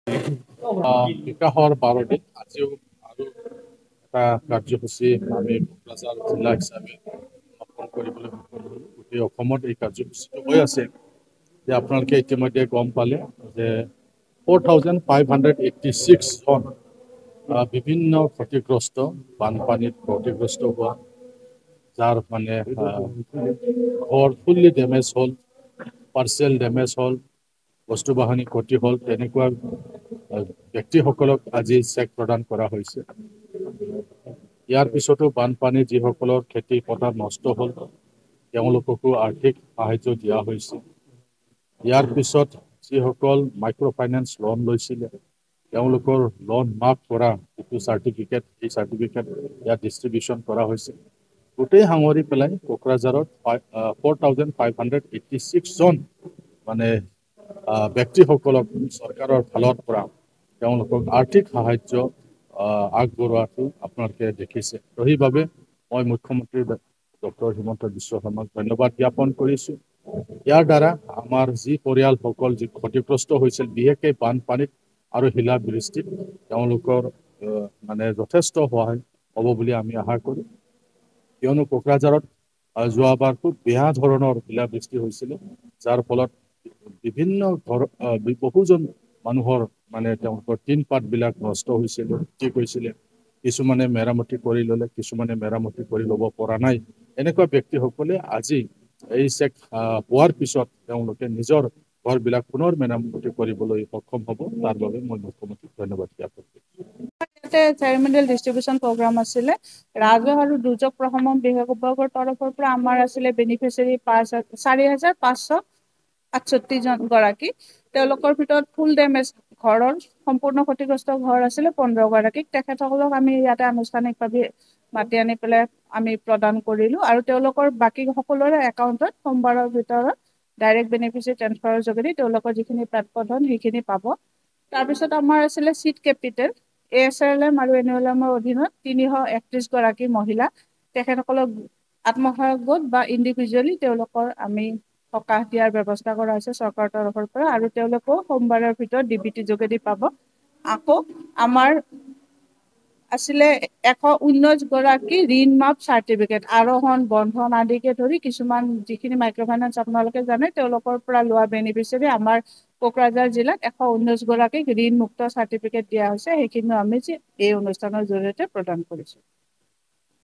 বিকাশৰ 12 দিন আজিও আৰু এটা কাৰ্যসূচী আমি কোকৰাঝাৰ জিলা হিচাপে সমাপন কৰিবলৈ সক্ষম হ'লো। গোটেই অসমত এই কাৰ্যসূচীটো হৈ আছে যে আপোনালোকে ইতিমধ্যে গম পালে যে 4,586 জন বিভিন্ন ক্ষতিগ্ৰস্ত বানপানীত ক্ষতিগ্ৰস্ত হোৱা যাৰ মানে ঘৰ ফুল্লি ডেমেজ হ'ল, পাৰ্চেল ডেমেজ হ'ল, বস্তু বাহানি ক্ষতি হ'ল, তেনেকুৱা ব্যক্তিসকলক আজি চেক প্ৰদান কৰা হৈছে। ইয়াৰ পিছতো বানপানী যিসকলৰ খেতি পথাৰ নষ্ট হ'ল তেওঁলোককো আৰ্থিক সাহায্য দিয়া হৈছে। ইয়াৰ পিছত যিসকল মাইক্ৰ' ফাইনেন্স লোন লৈছিলে তেওঁলোকৰ লোন মাফ কৰা যিটো চাৰ্টিফিকেট, এই চাৰ্টিফিকেট ইয়াত ডিষ্ট্ৰিবিউশ্যন কৰা হৈছে। গোটেই সাঙুৰি পেলাই কোকৰাঝাৰত 4,586 জন মানে ব্যক্তিসকলক চৰকাৰৰ ফালৰ পৰা তেওঁলোকক আৰ্থিক সাহায্য আগবঢ়োৱাটো আপোনালোকে দেখিছে। তো সেইবাবে মই মুখ্যমন্ত্ৰী ডক্টৰ হিমন্ত বিশ্ব শৰ্মাক ধন্যবাদ জ্ঞাপন কৰিছোঁ। ইয়াৰ দ্বাৰা আমাৰ যি পৰিয়ালসকল যি ক্ষতিগ্ৰস্ত হৈছিল বিশেষকৈ বানপানীত আৰু শিলাবৃষ্টিত তেওঁলোকৰ মানে যথেষ্ট সহায় হ'ব বুলি আমি আশা কৰোঁ। কিয়নো কোকৰাঝাৰত যোৱাবাৰ খুব বেয়া ধৰণৰ শিলাবৃষ্টি হৈছিলে, যাৰ ফলত বিভিন্ন বহুজন মানুহৰ মানে তেওঁলোকৰ টিন পাতবিলাক নষ্ট হৈছিলে, উটি গৈছিলে। কিছুমানে মেৰামতি কৰি ল'লে, কিছুমানে মেৰামতি কৰি ল'ব পৰা নাই। এনেকুৱা ব্যক্তিসকলে আজি এই চেক পোৱাৰ পিছত তেওঁলোকে নিজৰ ঘৰবিলাক পুনৰ মেৰামতি কৰিবলৈ সক্ষম হ'ব। তাৰ বাবে মই মুখ্যমন্ত্ৰীক ধন্যবাদ জ্ঞাপন কৰিছোঁ। চেৰিমনিয়েল ডিষ্ট্ৰিবিউচন প্ৰগ্ৰাম আছিলে। ৰাজহ আৰু দুৰ্যোগ প্ৰশমন বিভাগৰ তৰফৰ পৰা আমাৰ আছিলে বেনিফিচিয়াৰী 4,568 গৰাকী। তেওঁলোকৰ ভিতৰত ফুল ডেমেজ ঘৰৰ সম্পূৰ্ণ ক্ষতিগ্ৰস্ত ঘৰ আছিলে 15 গৰাকীক। তেখেতসকলক আমি ইয়াতে আনুষ্ঠানিকভাৱে মাতি আনি পেলাই আমি প্ৰদান কৰিলোঁ আৰু তেওঁলোকৰ বাকী সকলোৰে একাউণ্টত সোমবাৰৰ ভিতৰত ডাইৰেক্ট বেনিফিচিয়াৰী ট্ৰান্সফাৰৰ যোগেদি তেওঁলোকৰ যিখিনি প্ৰাপ্য ধন সেইখিনি পাব। তাৰপিছত আমাৰ আছিলে চিট কেপিটেল ASLM আৰু NLMৰ অধীনত 331 গৰাকী মহিলা, তেখেতসকলক আত্মসহায়ক গোট বা ইণ্ডিভিজুৱেলি তেওঁলোকৰ আমি সকাহ দিয়াৰ ব্যৱস্থা কৰা হৈছে চৰকাৰৰ তৰফৰ পৰা আৰু তেওঁলোকেও সোমবাৰৰ ভিতৰত DBT যোগেদি পাব। আকৌ আমাৰ আছিলে 119 গৰাকী ঋণ মাফ চাৰ্টিফিকেট, আৰোহণ বন্ধন আদিকে ধৰি কিছুমান যিখিনি মাইক্ৰ' ফাইনেন্স আপোনালোকে জানে তেওঁলোকৰ পৰা লোৱা বেনিফিচিয়াৰী আমাৰ কোকৰাঝাৰ জিলাত 119 গৰাকীক ঋণ মুক্ত চাৰ্টিফিকেট দিয়া হৈছে। সেইখিনিও আমি এই অনুষ্ঠানৰ জৰিয়তে প্ৰদান কৰিছোঁ।